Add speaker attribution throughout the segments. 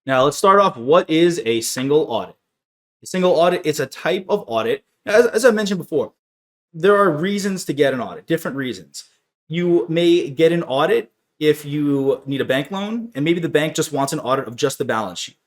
Speaker 1: Now, let's start off. What is a single audit? A single audit is a type of audit. As I mentioned before, there are reasons to get an audit, different reasons. You may get an audit if you need a bank loan, and maybe the bank just wants an audit of just the balance sheet.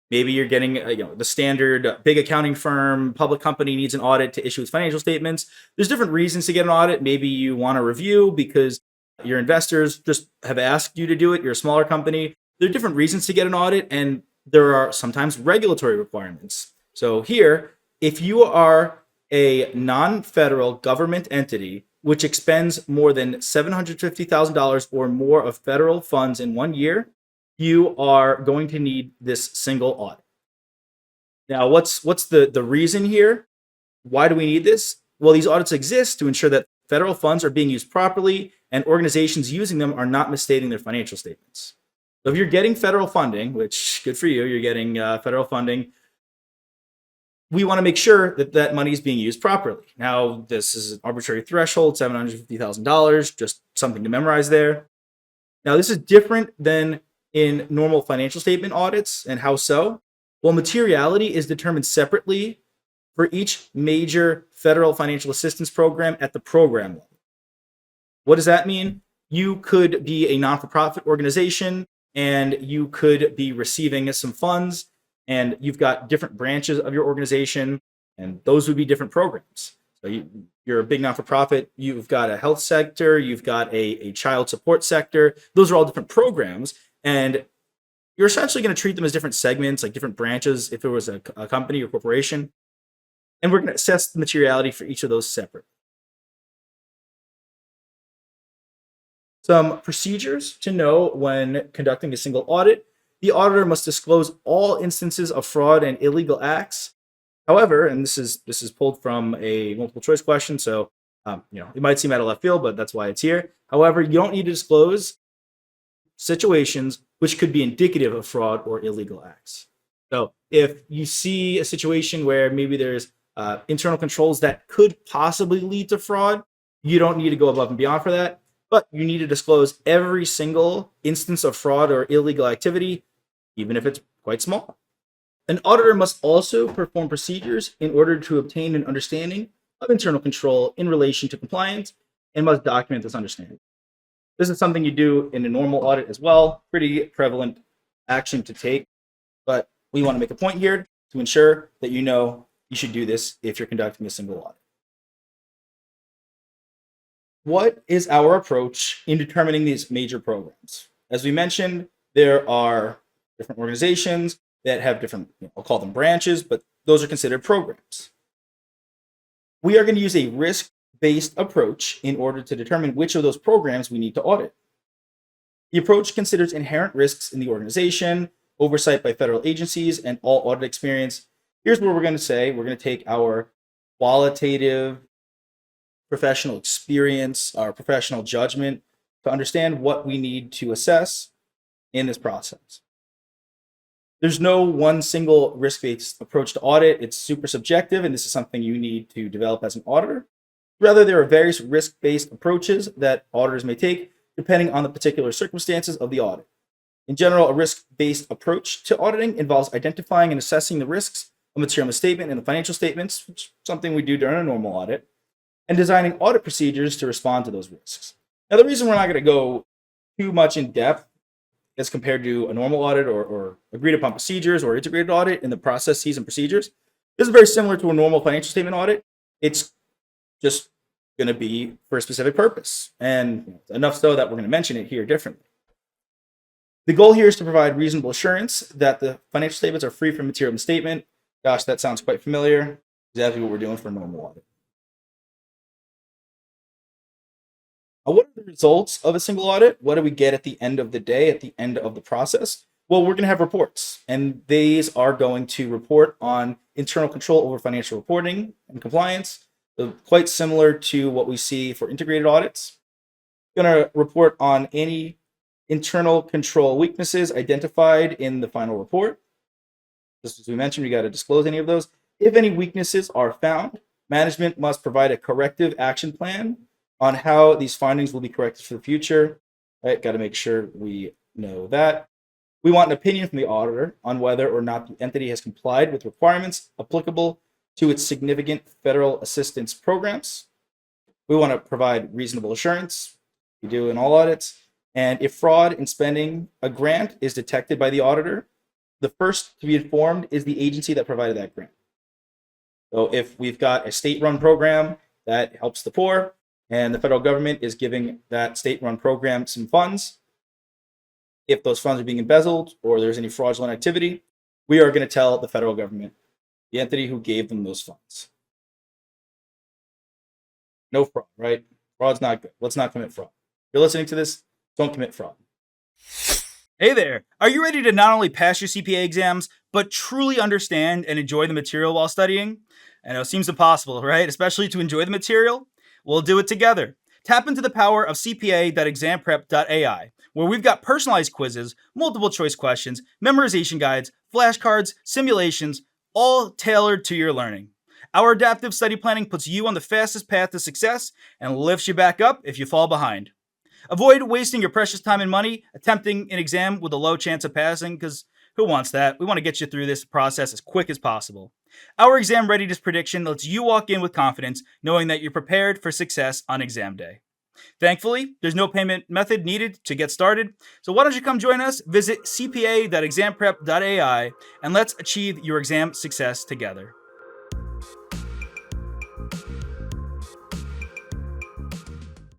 Speaker 1: Maybe you're getting, the standard big accounting firm, public company needs an audit to issue its financial statements. There's different reasons to get an audit. Maybe you want a review because your investors just have asked you to do it. You're a smaller company. There are different reasons to get an audit, and there are sometimes regulatory requirements. So here, if you are a non-federal government entity which expends more than $750,000 or more of federal funds in 1 year, you are going to need this single audit. Now, what's the reason here? Why do we need this? Well, these audits exist to ensure that federal funds are being used properly and organizations using them are not misstating their financial statements. So if you're getting federal funding, which good for you, you're getting federal funding, we want to make sure that that money is being used properly. Now, this is an arbitrary threshold, $750,000, just something to memorize there. Now, this is different than in normal financial statement audits. And how so? Well, materiality is determined separately for each major federal financial assistance program at the program level. What does that mean? You could be a non-for-profit organization and you could be receiving some funds, and you've got different branches of your organization, and those would be different programs. So you're a big non-for-profit, you've got a health sector, you've got a child support sector. Those are all different programs, and you're essentially going to treat them as different segments, like different branches if it was a company or corporation. And we're going to assess the materiality for each of those separate. Some procedures to know when conducting a single audit. The auditor must disclose all instances of fraud and illegal acts. However, and this is pulled from a multiple choice question, so it might seem out of left field, but that's why it's here. However, you don't need to disclose situations which could be indicative of fraud or illegal acts. So if you see a situation where maybe there's internal controls that could possibly lead to fraud, you don't need to go above and beyond for that, but you need to disclose every single instance of fraud or illegal activity, even if it's quite small. An auditor must also perform procedures in order to obtain an understanding of internal control in relation to compliance and must document this understanding. This is something you do in a normal audit as well, pretty prevalent action to take, but we want to make a point here to ensure that you know you should do this if you're conducting a single audit. What is our approach in determining these major programs? As we mentioned, there are different organizations that have different, I'll call them branches, but those are considered programs. We are going to use a risk-based approach in order to determine which of those programs we need to audit. The approach considers inherent risks in the organization, oversight by federal agencies, and all audit experience. Here's what we're going to say. We're going to take our qualitative professional experience, our professional judgment to understand what we need to assess in this process. There's no one single risk-based approach to audit. It's super subjective, and this is something you need to develop as an auditor. Rather, there are various risk-based approaches that auditors may take depending on the particular circumstances of the audit. In general, a risk-based approach to auditing involves identifying and assessing the risks of material misstatement in the financial statements, which is something we do during a normal audit, and designing audit procedures to respond to those risks. Now, the reason we're not going to go too much in depth as compared to a normal audit or agreed upon procedures or integrated audit in the processes and procedures, this is very similar to a normal financial statement audit. It's just going to be for a specific purpose, and enough so that we're going to mention it here differently. The goal here is to provide reasonable assurance that the financial statements are free from material misstatement. Gosh, that sounds quite familiar. Exactly what we're doing for a normal audit. What are the results of a single audit? What do we get at the end of the day, at the end of the process? Well, we're going to have reports, and these are going to report on internal control over financial reporting and compliance, quite similar to what we see for integrated audits. We're going to report on any internal control weaknesses identified in the final report. Just as we mentioned, we got to disclose any of those. If any weaknesses are found, management must provide a corrective action plan on how these findings will be corrected for the future. Right, got to make sure we know that. We want an opinion from the auditor on whether or not the entity has complied with requirements applicable to its significant federal assistance programs. We want to provide reasonable assurance. We do in all audits. And if fraud in spending a grant is detected by the auditor, the first to be informed is the agency that provided that grant. So if we've got a state-run program that helps the poor, and the federal government is giving that state-run program some funds, if those funds are being embezzled or there's any fraudulent activity, we are going to tell the federal government, the entity who gave them those funds. No fraud, right? Fraud's not good. Let's not commit fraud. If you're listening to this, don't commit fraud. Hey there. Are you ready to not only pass your CPA exams, but truly understand and enjoy the material while studying? I know it seems impossible, right? Especially to enjoy the material. We'll do it together. Tap into the power of CPA.examprep.ai, where we've got personalized quizzes, multiple choice questions, memorization guides, flashcards, simulations, all tailored to your learning. Our adaptive study planning puts you on the fastest path to success and lifts you back up if you fall behind. Avoid wasting your precious time and money attempting an exam with a low chance of passing, because who wants that? We want to get you through this process as quick as possible. Our exam readiness prediction lets you walk in with confidence, knowing that you're prepared for success on exam day. Thankfully, there's no payment method needed to get started, so why don't you come join us? Visit cpa.examprep.ai and let's achieve your exam success together.